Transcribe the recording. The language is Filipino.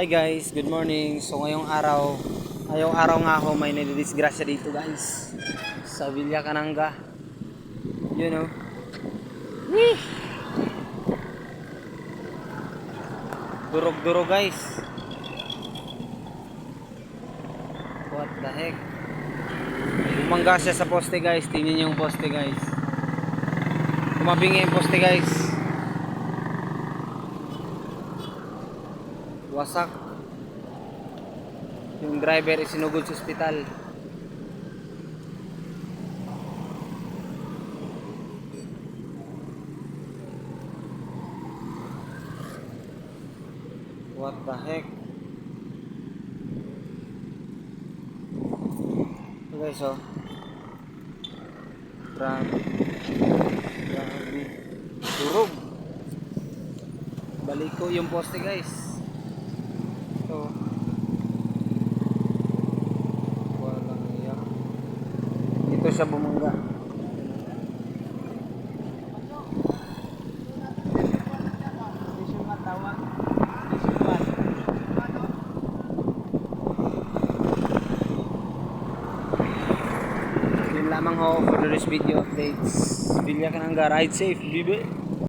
Hi guys, good morning. So ngayong araw nga ako may nadidisgrasya dito guys. Sa Villa Cananga. You know. Wee! Durog-durog guys. What the heck? Bumangga siya sa poste guys. Tingnan niyo yung poste guys. Tumabingi yung poste guys. Wasak. Yung driver isinugod sa ospital. What the heck? Ito guys oh. Grabe. Durog. Balik ko yung poste guys. Ito. Walang iyak. Dito siya bumangga. Yun lamang ho for today's video updates. Villa Cananga, ride safe, bibe.